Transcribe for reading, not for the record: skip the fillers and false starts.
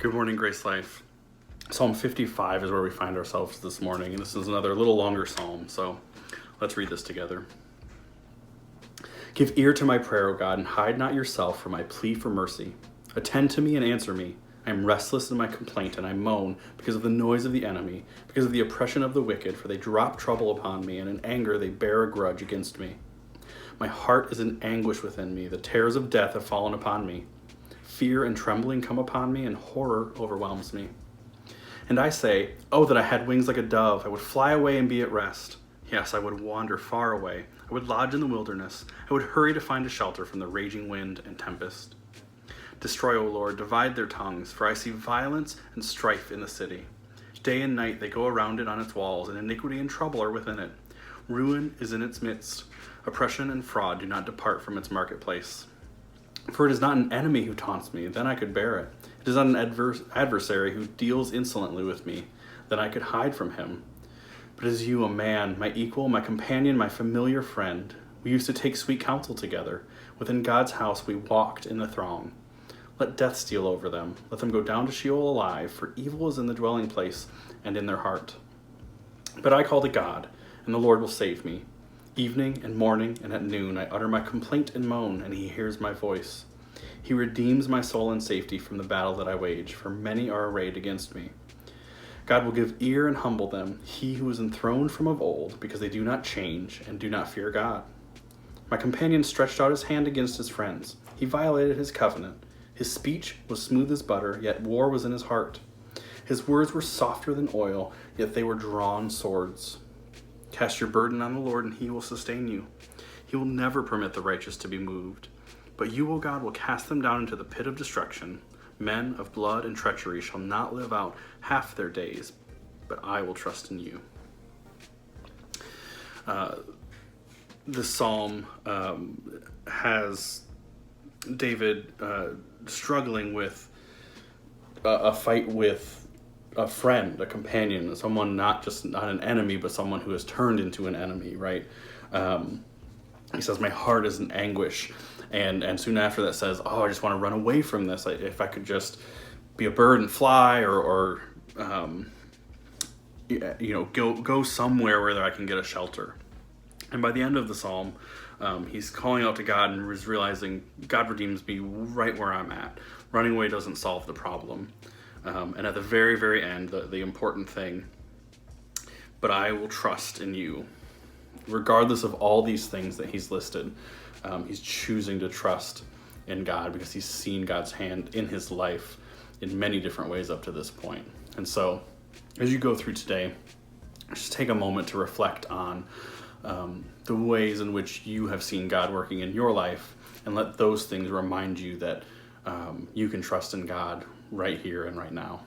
Good morning, Grace Life. Psalm 55 is where we find ourselves this morning, and this is another little longer psalm, so let's read this together. Give ear to my prayer, O God, and hide not yourself from my plea for mercy. Attend to me and answer me. I am restless in my complaint, and I moan because of the noise of the enemy, because of the oppression of the wicked, for they drop trouble upon me, and in anger they bear a grudge against me. My heart is in anguish within me. The terrors of death have fallen upon me. Fear and trembling come upon me, and horror overwhelms me. And I say, oh, that I had wings like a dove. I would fly away and be at rest. Yes, I would wander far away. I would lodge in the wilderness. I would hurry to find a shelter from the raging wind and tempest. Destroy, O Lord, divide their tongues, for I see violence and strife in the city. Day and night they go around it on its walls, and iniquity and trouble are within it. Ruin is in its midst. Oppression and fraud do not depart from its marketplace. For it is not an enemy who taunts me, then I could bear it. It is not an adversary who deals insolently with me, then I could hide from him. But it is you, a man, my equal, my companion, my familiar friend. We used to take sweet counsel together. Within God's house we walked in the throng. Let death steal over them. Let them go down to Sheol alive, for evil is in the dwelling place and in their heart. But I call to God, and the Lord will save me. Evening and morning and at noon I utter my complaint and moan, and he hears my voice. He redeems my soul in safety from the battle that I wage, for many are arrayed against me. God will give ear and humble them, he who was enthroned from of old, because they do not change and do not fear God. My companion stretched out his hand against his friends. He violated his covenant. His speech was smooth as butter, yet war was in his heart. His words were softer than oil, yet they were drawn swords. Cast your burden on the Lord, and he will sustain you. He will never permit the righteous to be moved. But you, O God, will cast them down into the pit of destruction. Men of blood and treachery shall not live out half their days, but I will trust in you. This psalm has David struggling with a fight with a friend, a companion, someone not an enemy, but someone who has turned into an enemy, right? He says, my heart is in anguish. And soon after that says, oh, I just want to run away from this. If I could just be a bird and fly or go somewhere where I can get a shelter. And by the end of the psalm, he's calling out to God and is realizing God redeems me right where I'm at. Running away doesn't solve the problem. And at the very, very end, the important thing, but I will trust in you. Regardless of all these things that he's listed, he's choosing to trust in God because he's seen God's hand in his life in many different ways up to this point. And so, as you go through today, just take a moment to reflect on the ways in which you have seen God working in your life, and let those things remind you that you can trust in God right here and right now.